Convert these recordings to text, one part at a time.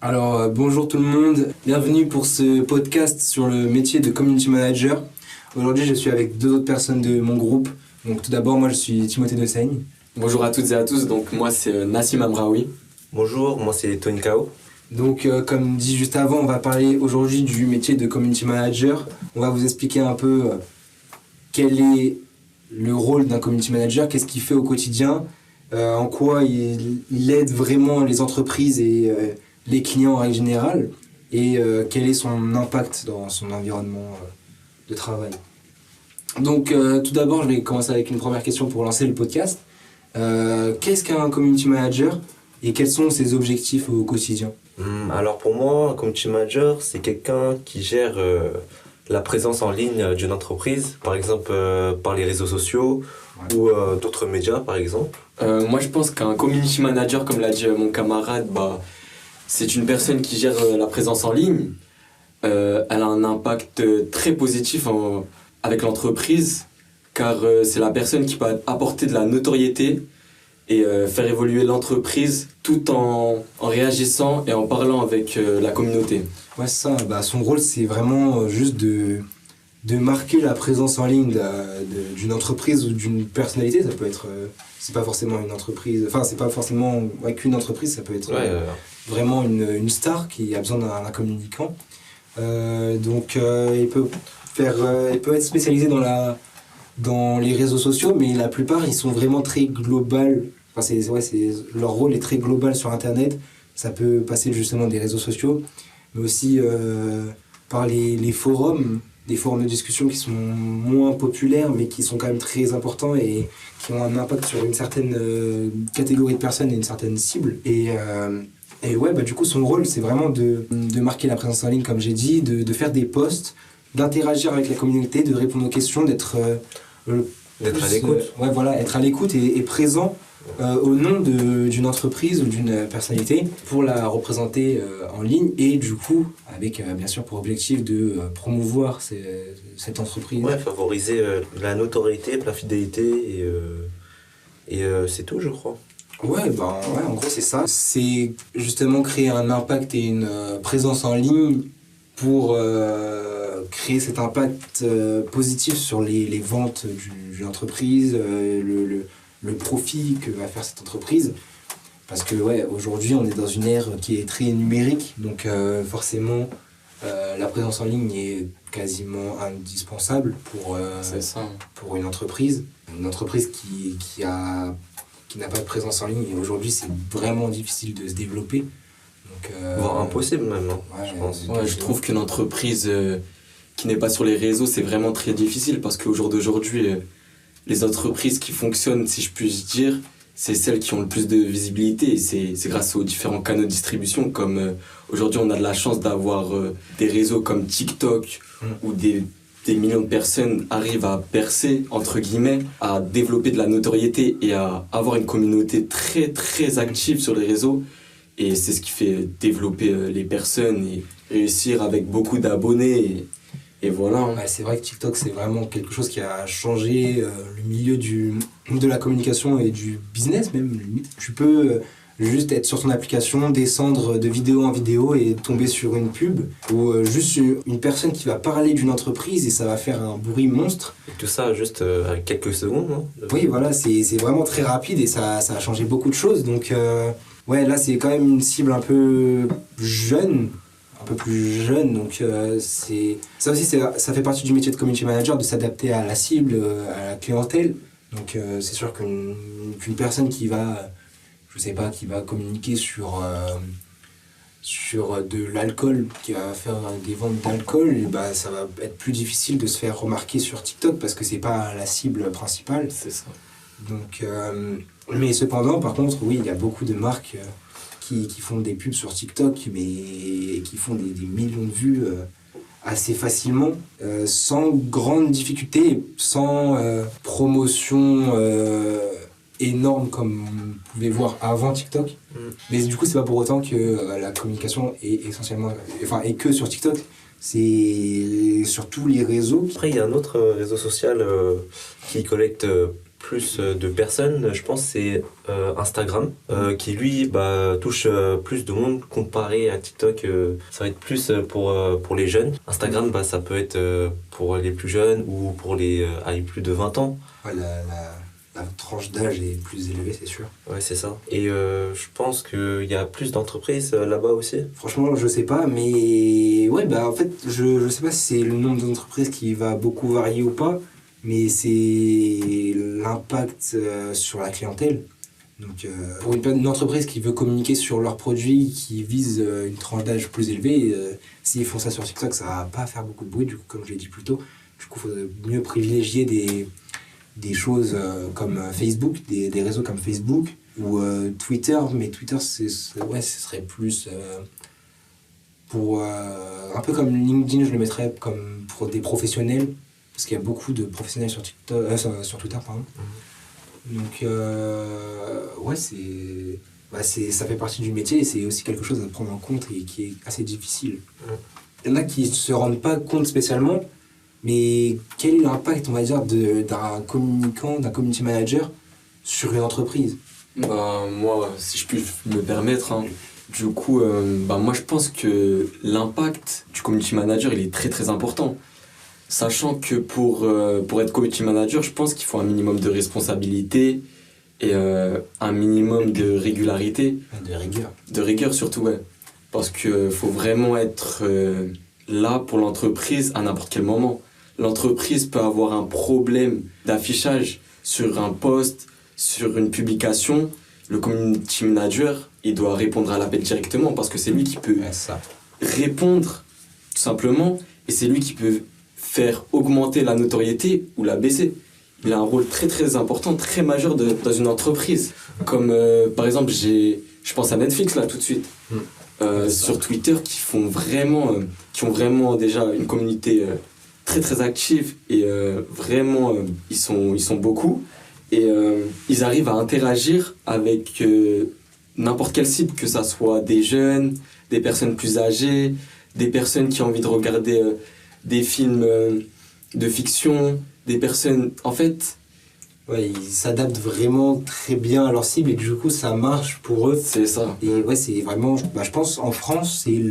Bonjour tout le monde, bienvenue pour ce podcast sur le métier de community manager. Aujourd'hui, je suis avec deux autres personnes de mon groupe. Donc tout d'abord, moi je suis Timothée Dessaigne. Bonjour à toutes et à tous, donc moi c'est Nassim Amraoui. Bonjour, moi c'est Tony Kao. Donc comme dit juste avant, on va parler aujourd'hui du métier de community manager. On va vous expliquer un peu quel est le rôle d'un community manager, qu'est-ce qu'il fait au quotidien, en quoi il aide vraiment les entreprises et les clients en règle générale, et quel est son impact dans son environnement de travail. Donc tout d'abord, je vais commencer avec une première question pour lancer le podcast. Qu'est-ce qu'un community manager et quels sont ses objectifs au quotidien ? Alors pour moi, un community manager, c'est quelqu'un qui gère la présence en ligne d'une entreprise, par exemple par les réseaux sociaux ou d'autres médias par exemple. Moi je pense qu'un community manager, comme l'a dit mon camarade, c'est une personne qui gère la présence en ligne. Elle a un impact très positif avec l'entreprise, car c'est la personne qui peut apporter de la notoriété et faire évoluer l'entreprise tout en réagissant et en parlant avec la communauté. Ouais, c'est ça. Son rôle, c'est vraiment juste de marquer la présence en ligne d'une entreprise ou d'une personnalité. Ça peut être... c'est pas forcément une entreprise... Enfin, c'est pas forcément qu'une entreprise, ça peut être vraiment une star qui a besoin d'un communicant. Il peut être spécialisé dans les réseaux sociaux, mais la plupart, ils sont vraiment très global. Enfin, leur rôle est très global sur Internet. Ça peut passer justement des réseaux sociaux, mais aussi par les forums, des forums de discussion qui sont moins populaires, mais qui sont quand même très importants et qui ont un impact sur une certaine catégorie de personnes et une certaine cible. Du coup, son rôle, c'est vraiment de marquer la présence en ligne, comme j'ai dit, de faire des posts, d'interagir avec la communauté, de répondre aux questions, d'être à l'écoute. Être à l'écoute et présent au nom d'une entreprise ou d'une personnalité pour la représenter en ligne et du coup avec bien sûr pour objectif de promouvoir cette entreprise. Ouais, favoriser la notoriété, la fidélité et c'est tout je crois. En gros c'est ça. C'est justement créer un impact et une présence en ligne pour créer cet impact positif sur les ventes d'une entreprise, le profit que va faire cette entreprise. Parce que aujourd'hui, on est dans une ère qui est très numérique, donc forcément, la présence en ligne est quasiment indispensable pour une entreprise. Une entreprise qui n'a pas de présence en ligne, et aujourd'hui, c'est vraiment difficile de se développer. Voire impossible même, je pense. Je trouve qu'une entreprise qui n'est pas sur les réseaux, c'est vraiment très difficile, parce qu'au jour d'aujourd'hui, les entreprises qui fonctionnent, si je puis dire, c'est celles qui ont le plus de visibilité, et c'est grâce aux différents canaux de distribution, comme aujourd'hui on a de la chance d'avoir des réseaux comme TikTok, où des millions de personnes arrivent à percer, entre guillemets, à développer de la notoriété et à avoir une communauté très très active sur les réseaux, et c'est ce qui fait développer les personnes et réussir avec beaucoup d'abonnés. Et voilà. C'est vrai que TikTok, c'est vraiment quelque chose qui a changé le milieu de la communication et du business même, limite. Tu peux juste être sur ton application, descendre de vidéo en vidéo et tomber sur une pub ou juste une personne qui va parler d'une entreprise et ça va faire un bruit monstre. Et tout ça juste à quelques secondes, non ? Oui, voilà, c'est vraiment très rapide et ça a changé beaucoup de choses. Donc là, c'est quand même une cible un peu jeune. Un peu plus jeune, donc ça aussi ça fait partie du métier de community manager, de s'adapter à la cible, à la clientèle. Donc c'est sûr qu'une personne qui va communiquer sur de l'alcool, qui va faire des ventes d'alcool, ça va être plus difficile de se faire remarquer sur TikTok parce que c'est pas la cible principale. C'est ça. Donc mais cependant, par contre, oui, il y a beaucoup de marques qui font des pubs sur TikTok, mais qui font des millions de vues assez facilement, sans grande difficulté, sans promotion énorme comme vous pouvez voir avant TikTok. Mais du coup, c'est pas pour autant que la communication est essentiellement... et que sur TikTok, c'est sur tous les réseaux. Après, il y a un autre réseau social qui collecte plus de personnes, je pense, c'est Instagram, qui lui touche plus de monde comparé à TikTok. Ça va être plus pour les jeunes. Instagram, ça peut être pour les plus jeunes ou pour les avec plus de 20 ans. Ouais, la tranche d'âge est plus élevée, c'est sûr. Ouais, c'est ça. Et je pense qu'il y a plus d'entreprises là-bas aussi. Franchement, je sais pas, mais ouais, en fait, je sais pas si c'est le nombre d'entreprises qui va beaucoup varier ou pas, mais c'est l'impact sur la clientèle. Donc, pour une entreprise qui veut communiquer sur leurs produits, qui vise une tranche d'âge plus élevée, s'ils font ça sur TikTok, ça va pas faire beaucoup de bruit, du coup, comme je l'ai dit plus tôt. Du coup, il faudrait mieux privilégier des choses comme Facebook, des réseaux comme Facebook ou Twitter, mais Twitter, ce serait plus pour un peu comme LinkedIn, je le mettrais comme pour des professionnels, parce qu'il y a beaucoup de professionnels sur sur Twitter, pardon. Donc ça fait partie du métier et c'est aussi quelque chose à prendre en compte et qui est assez difficile. Il y en a qui se rendent pas compte spécialement, mais quel est l'impact, on va dire, d'un communicant, d'un community manager sur une entreprise ? Moi, si je puis me permettre, du coup, moi je pense que l'impact du community manager, il est très très important. Sachant que pour être community manager, je pense qu'il faut un minimum de responsabilité et un minimum de régularité. De rigueur. De rigueur surtout, ouais. Parce qu'il faut vraiment être là pour l'entreprise à n'importe quel moment. L'entreprise peut avoir un problème d'affichage sur un post, sur une publication. Le community manager, il doit répondre à l'appel directement parce que c'est lui qui peut répondre tout simplement et c'est lui qui peut faire augmenter la notoriété ou la baisser. Il a un rôle très très important, très majeur dans une entreprise. Comme par exemple, je pense à Netflix là tout de suite. Sur Twitter qui ont vraiment déjà une communauté très très active et vraiment ils sont beaucoup et ils arrivent à interagir avec n'importe quelle cible, que ça soit des jeunes, des personnes plus âgées, des personnes qui ont envie de regarder des films de fiction, des personnes en fait. Ouais, ils s'adaptent vraiment très bien à leur cible et du coup ça marche pour eux. C'est ça. Et ouais, c'est vraiment, je pense en France, c'est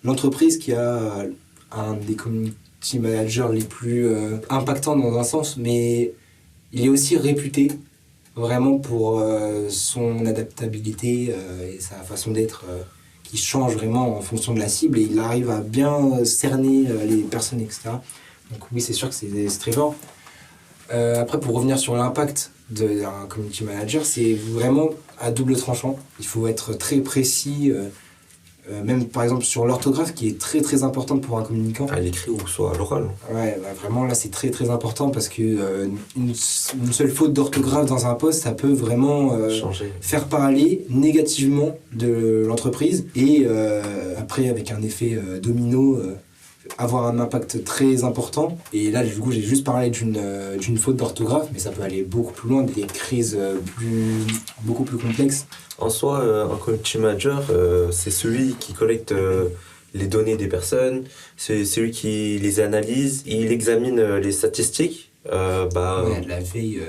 l'entreprise qui a un des community managers les plus impactants dans un sens, mais il est aussi réputé vraiment pour son adaptabilité et sa façon d'être qui change vraiment en fonction de la cible et il arrive à bien cerner les personnes, etc. Donc oui, c'est sûr que c'est très fort. Après, pour revenir sur l'impact d'un community manager, c'est vraiment à double tranchant. Il faut être très précis, même par exemple sur l'orthographe qui est très très importante pour un communicant. À l'écrit ou soit à l'oral. Ouais, vraiment là c'est très très important parce que une seule faute d'orthographe dans un post, ça peut vraiment faire parler négativement de l'entreprise et après avec un effet domino. Avoir un impact très important et là du coup j'ai juste parlé d'une faute d'orthographe mais ça peut aller beaucoup plus loin, des crises beaucoup plus complexes. En soi, un community manager c'est celui qui collecte les données des personnes, c'est celui qui les analyse, il examine les statistiques. De la veille,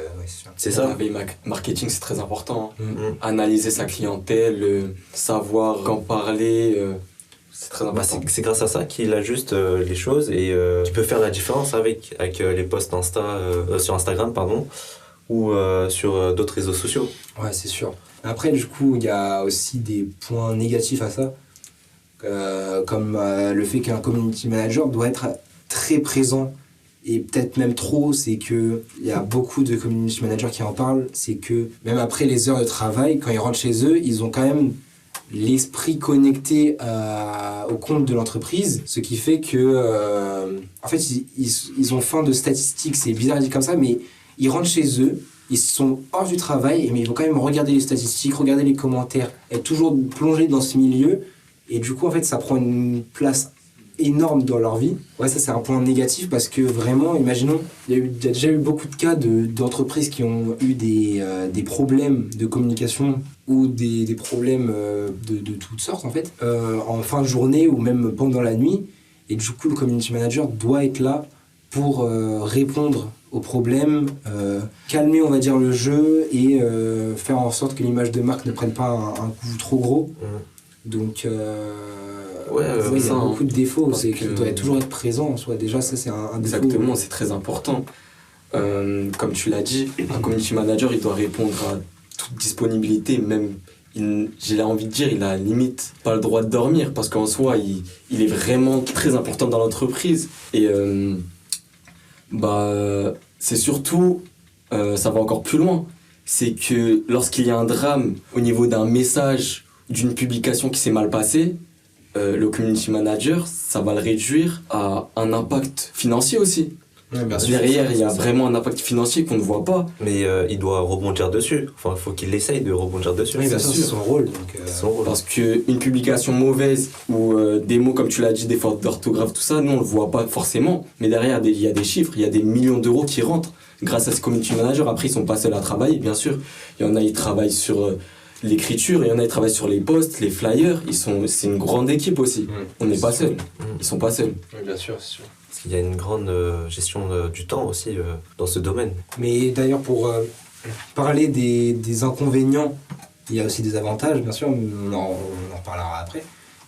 c'est ça. La veille marketing, c'est très important. Analyser sa clientèle, savoir quand parler. C'est très important. C'est grâce à ça qu'il ajuste les choses et qui peut faire la différence avec les posts sur Instagram ou sur d'autres réseaux sociaux. Ouais, c'est sûr. Après, du coup, il y a aussi des points négatifs à ça, comme le fait qu'un community manager doit être très présent et peut-être même trop. C'est qu'il y a beaucoup de community managers qui en parlent. C'est que même après les heures de travail, quand ils rentrent chez eux, ils ont quand même l'esprit connecté au compte de l'entreprise, ce qui fait que en fait ils ont faim de statistiques, c'est bizarre dit comme ça, mais ils rentrent chez eux, ils sont hors du travail, mais ils vont quand même regarder les statistiques, regarder les commentaires, être toujours plongés dans ce milieu, et du coup en fait ça prend une place énorme dans leur vie. Ouais, ça c'est un point négatif parce que vraiment, imaginons, il y a déjà eu beaucoup de cas d'entreprises qui ont eu des problèmes de communication ou des problèmes de toutes sortes en fait, en fin de journée ou même pendant la nuit. Et du coup, le community manager doit être là pour répondre au problème, calmer on va dire le jeu et faire en sorte que l'image de marque ne prenne pas un coup trop gros. Donc il y a beaucoup de défauts, c'est que tu dois toujours être présent en soi. Déjà ça c'est un défaut. Exactement, c'est très important. Comme tu l'as dit, un community manager il doit répondre à toute disponibilité, même j'ai envie de dire il a limite pas le droit de dormir parce qu'en soi il est vraiment très important dans l'entreprise et c'est surtout ça va encore plus loin, c'est que lorsqu'il y a un drame au niveau d'un message, d'une publication qui s'est mal passée, le community manager ça va le réduire à un impact financier aussi. Ouais, derrière, il y a vraiment un impact financier qu'on ne voit pas. Mais il doit rebondir dessus. Enfin, il faut qu'il essaye de rebondir dessus. Oui, bien sûr, c'est son rôle. Donc, Parce qu'une publication mauvaise ou des mots, comme tu l'as dit, des fautes d'orthographe, tout ça, nous, on ne le voit pas forcément. Mais derrière, il y a des chiffres, il y a des millions d'euros qui rentrent grâce à ce community manager. Après, ils ne sont pas seuls à travailler, bien sûr. Il y en a, ils travaillent sur l'écriture, il y en a, ils travaillent sur les posts, les flyers. C'est une grande équipe aussi. On n'est pas seuls. Ils ne sont pas seuls. Oui, bien sûr, c'est sûr. Il y a une grande gestion du temps aussi dans ce domaine. Mais d'ailleurs, pour parler des inconvénients, il y a aussi des avantages, bien sûr, on en reparlera après.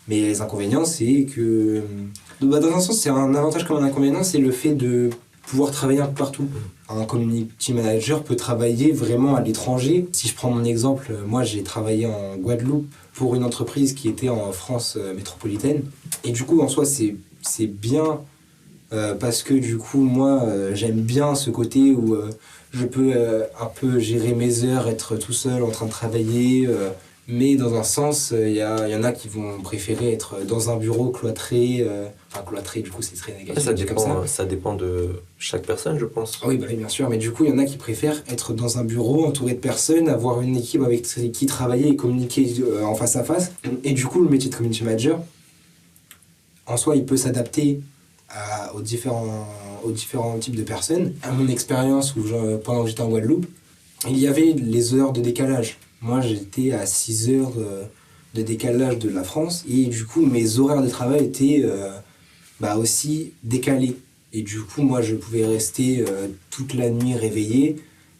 Mais les inconvénients, c'est que... dans un sens, c'est un avantage comme un inconvénient, c'est le fait de pouvoir travailler un peu partout. Un community manager peut travailler vraiment à l'étranger. Si je prends mon exemple, moi j'ai travaillé en Guadeloupe pour une entreprise qui était en France métropolitaine. Et du coup, en soi, c'est bien... parce que du coup moi j'aime bien ce côté où je peux un peu gérer mes heures, être tout seul en train de travailler, mais dans un sens il y en a qui vont préférer être dans un bureau cloîtré, cloîtré du coup c'est très négatif. Ça dépend de chaque personne je pense. Oui, bah, bien sûr, mais du coup il y en a qui préfèrent être dans un bureau entouré de personnes, avoir une équipe avec qui travailler et communiquer en face à face, et du coup le métier de community manager en soi il peut s'adapter aux différents types de personnes. À mon expérience, pendant que j'étais en Guadeloupe, il y avait les heures de décalage. Moi, j'étais à 6 heures de décalage de la France, et du coup, mes horaires de travail étaient aussi décalés. Et du coup, moi, je pouvais rester toute la nuit réveillé,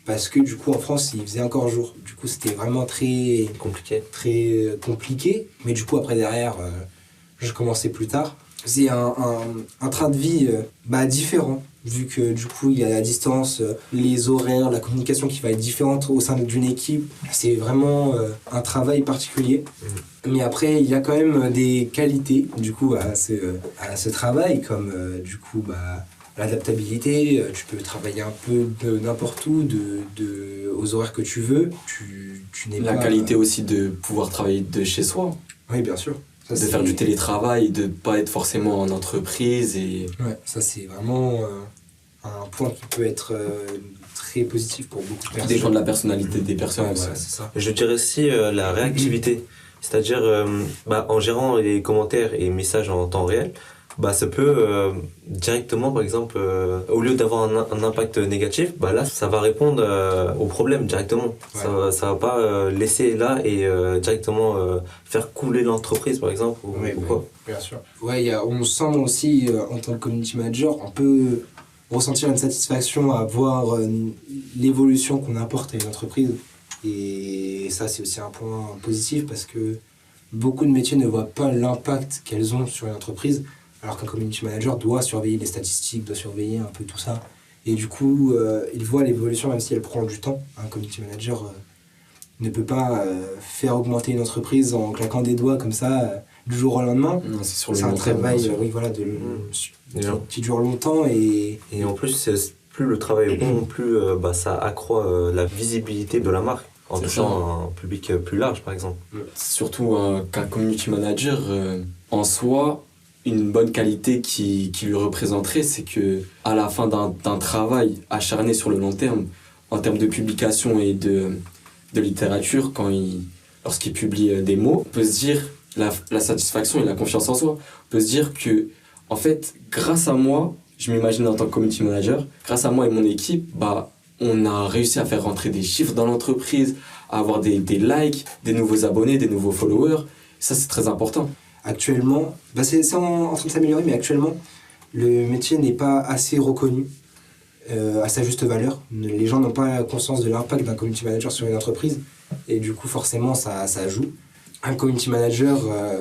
parce que du coup, en France, il faisait encore jour. Du coup, c'était vraiment très compliqué. Mais du coup, après, derrière, je commençais plus tard. C'est un train de vie différent, vu que du coup il y a la distance, les horaires, la communication qui va être différente au sein d'une équipe. C'est vraiment un travail particulier. Mais après il y a quand même des qualités du coup à ce travail, comme l'adaptabilité. Tu peux travailler un peu de n'importe où, aux horaires que tu veux. Tu n'es la pas, qualité aussi de pouvoir travailler de chez soi. Oui, bien sûr. Ça, de faire du télétravail, de ne pas être forcément en entreprise. Ouais, ça c'est vraiment un point qui peut être très positif pour beaucoup de personnes. Tout dépend de la personnalité des personnes. Ouais, voilà, c'est ça. Je dirais aussi la réactivité. C'est-à-dire, en gérant les commentaires et messages en temps réel, ça peut directement, par exemple, au lieu d'avoir un impact négatif, là, ça va répondre au problème directement. Ouais. Ça va pas laisser là et directement faire couler l'entreprise, par exemple, ou quoi. Bien sûr. Ouais, on sent aussi, en tant que community manager, on peut ressentir une satisfaction à voir l'évolution qu'on apporte à une entreprise. Et ça, c'est aussi un point positif, parce que beaucoup de métiers ne voient pas l'impact qu'elles ont sur une entreprise, alors qu'un community manager doit surveiller les statistiques, doit surveiller un peu tout ça. Et du coup, il voit l'évolution, même si elle prend du temps. Un community manager ne peut pas faire augmenter une entreprise en claquant des doigts comme ça, du jour au lendemain. Non, c'est un travail qui dure longtemps. Et en plus, plus le travail est bon, plus ça accroît la visibilité de la marque, en touchant un public plus large, par exemple. Surtout qu'un community manager, en soi, une bonne qualité qui lui représenterait, c'est que à la fin d'un travail acharné sur le long terme, en termes de publication et de littérature, lorsqu'il publie des mots, on peut se dire la satisfaction et la confiance en soi. On peut se dire que, en fait, grâce à moi, je m'imagine en tant que community manager, grâce à moi et mon équipe, on a réussi à faire rentrer des chiffres dans l'entreprise, à avoir des likes, des nouveaux abonnés, des nouveaux followers. Ça, c'est très important. Actuellement, c'est en train de s'améliorer, mais actuellement, le métier n'est pas assez reconnu. à sa juste valeur. Les gens n'ont pas conscience de l'impact d'un community manager sur une entreprise et du coup forcément ça joue. Un community manager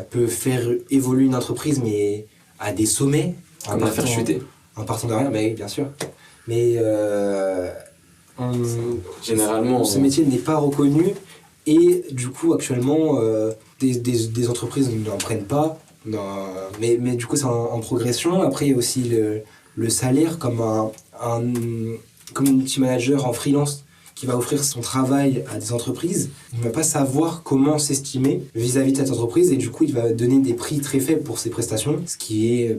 peut faire évoluer une entreprise mais à des sommets. On va faire chuter. En partant de rien, mais bien sûr. Mais généralement, ce métier n'est pas reconnu et du coup actuellement des entreprises n'en prennent pas. Non, mais du coup c'est en progression. Après il y a aussi le salaire comme un community manager en freelance qui va offrir son travail à des entreprises. Il ne va pas savoir comment s'estimer vis-à-vis de cette entreprise et du coup il va donner des prix très faibles pour ses prestations, ce qui est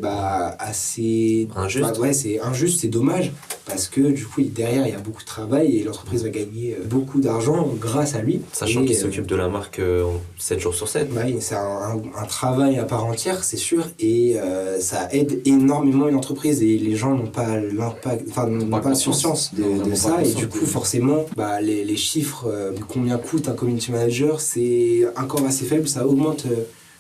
assez injuste. Ouais, c'est injuste, c'est dommage parce que du coup derrière il y a beaucoup de travail et l'entreprise va gagner beaucoup d'argent grâce à lui. Sachant qu'il s'occupe de la marque 7 jours sur 7. Oui, c'est un travail à part entière, c'est sûr, et ça aide énormément une entreprise et les gens n'ont pas l'impact, n'ont pas conscience de ça et du coup forcément les chiffres de combien coûte un community manager, c'est encore assez faible, ça augmente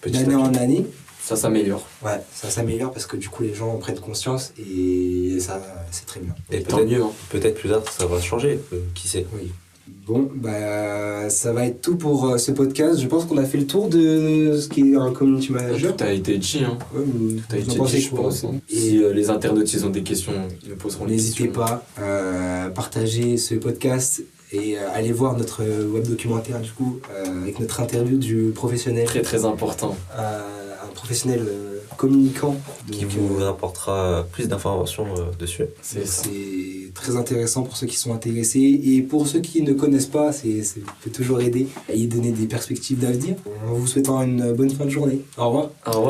d'année en année. Ça s'améliore. Ouais, ça s'améliore parce que du coup les gens prennent conscience et ça c'est très bien. Et tant mieux. Peut-être plus tard ça va changer, qui sait. Oui. Bon, ça va être tout pour ce podcast. Je pense qu'on a fait le tour de ce qui est un community manager. Tout a été dit, hein. Ouais, Tout a été dit, je pense. Et si les internautes ils ont des questions, ils nous poseront des questions. n'hésitez pas à partager ce podcast et allez voir notre web documentaire du coup avec notre interview du professionnel. Très très important. Un professionnel communicant. Qui vous apportera plus d'informations dessus. C'est très intéressant pour ceux qui sont intéressés et pour ceux qui ne connaissent pas, ça peut toujours aider à y donner des perspectives d'avenir. En vous souhaitant une bonne fin de journée. Au revoir. Au revoir.